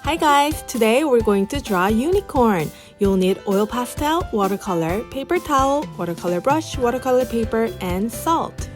Hi guys, today we're going to draw a unicorn. You'll need oil pastel, watercolor, paper towel, watercolor brush, watercolor paper, and salt.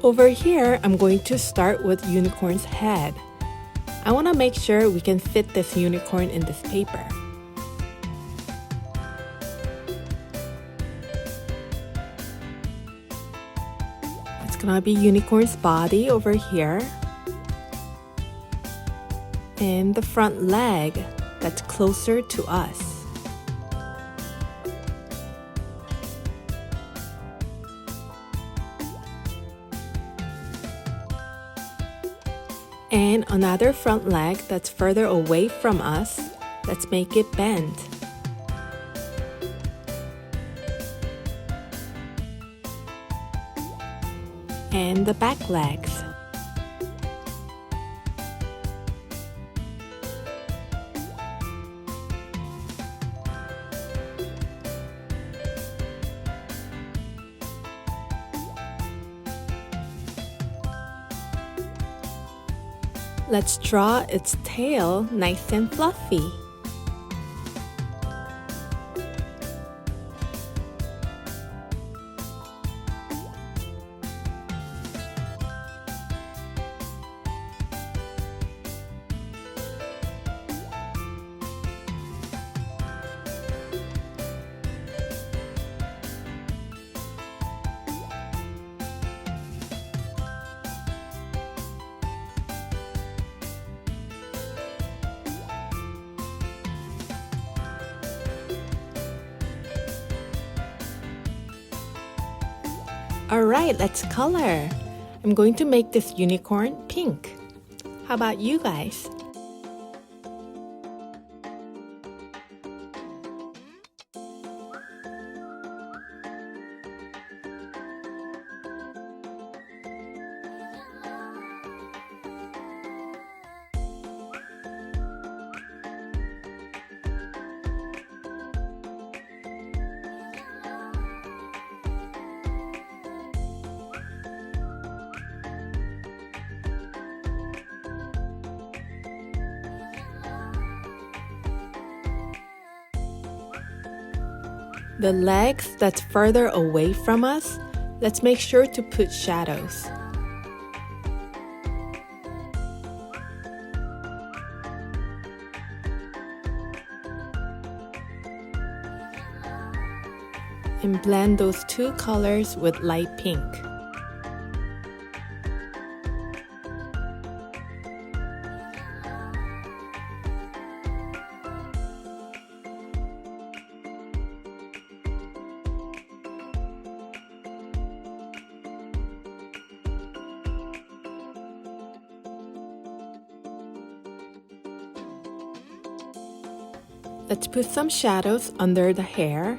Over here, I'm going to start with unicorn's head. I want to make sure we can fit this unicorn in this paper. It's gonna be unicorn's body over here. And the front leg that's closer to us. And another front leg that's further away from us. Let's make it bend. And the back legs. Let's draw its tail nice and fluffy. Alright, let's color. I'm going to make this unicorn pink. How about you guys? The legs that's further away from us, let's make sure to put shadows. And blend those two colors with light pink. Let's put some shadows under the hair.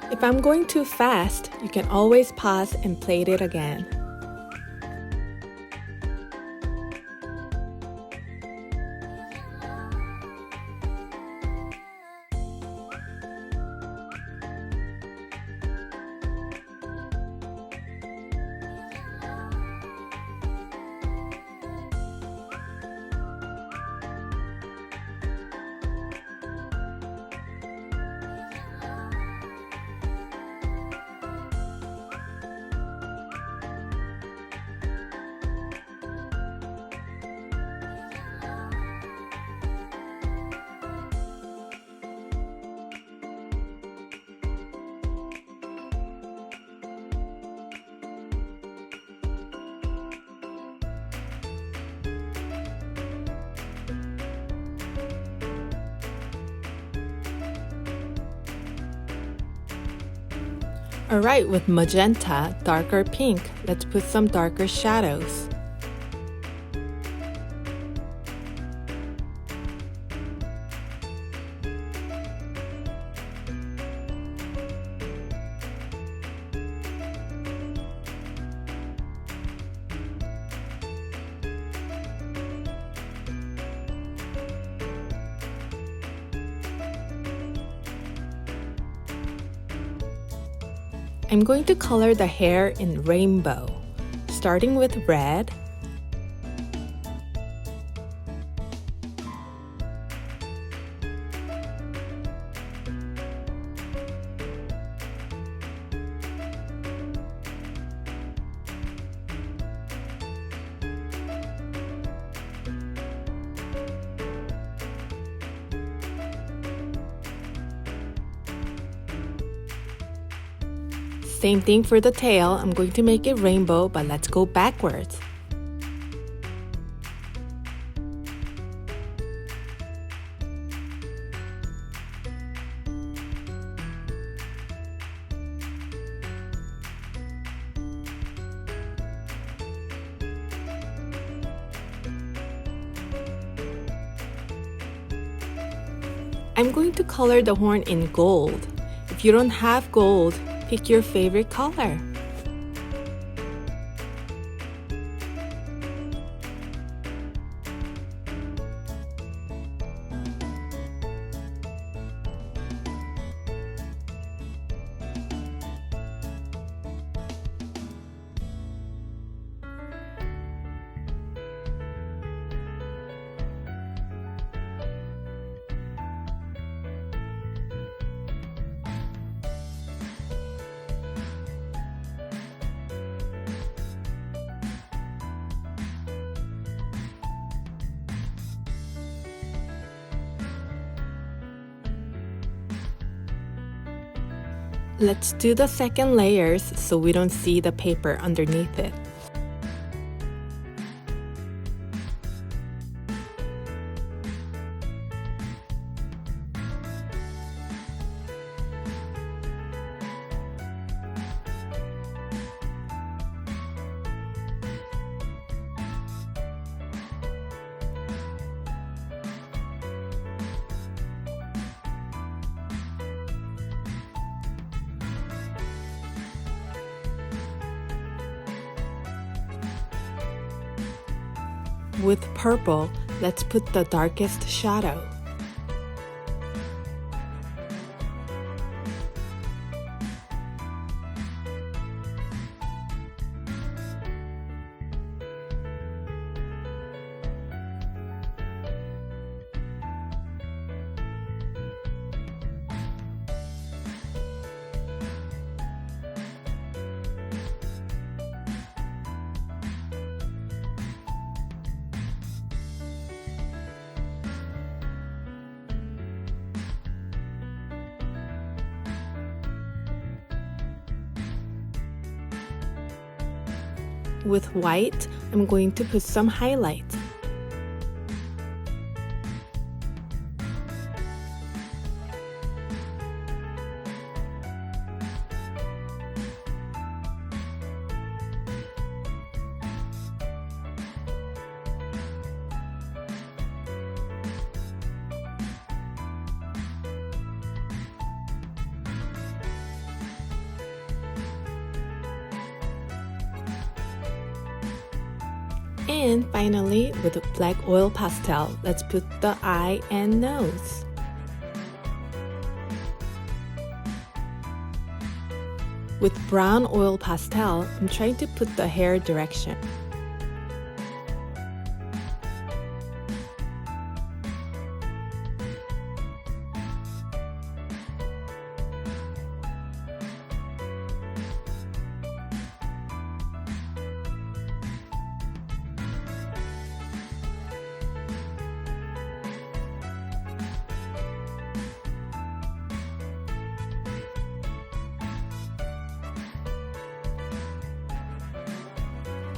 If I'm going too fast, you can always pause and play it again. Alright, with magenta, darker pink, let's put some darker shadows. I'm going to color the hair in rainbow, starting with red, Same thing for the tail. I'm going to make it rainbow, but let's go backwards. I'm going to color the horn in gold. If you don't have gold, pick your favorite color. Let's do the second layers so we don't see the paper underneath it. With purple, let's put the darkest shadow. With white, I'm going to put some highlights. And finally, with a black oil pastel, let's put the eye and nose. With brown oil pastel, I'm trying to put the hair direction.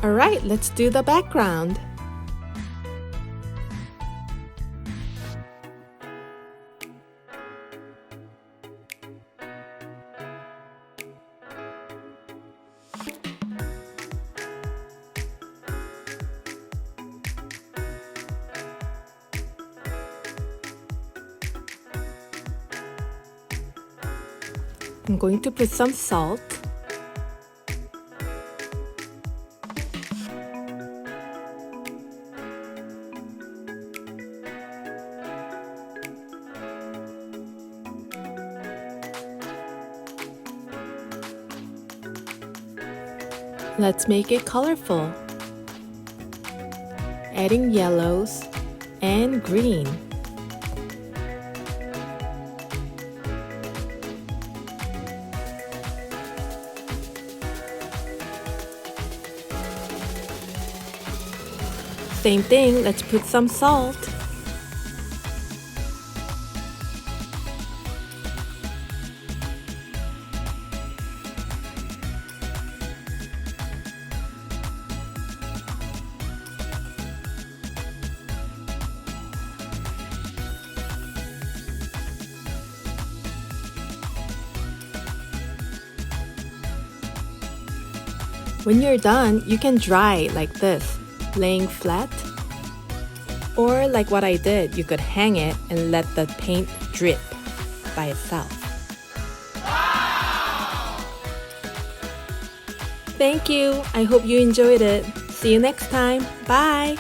Alright, let's do the background. I'm going to put some salt. Let's make it colorful. Adding yellows and green. Same thing, let's put some salt. When you're done, you can dry it like this, laying flat. Or like what I did, you could hang it and let the paint drip by itself. Wow! Thank you. I hope you enjoyed it. See you next time. Bye!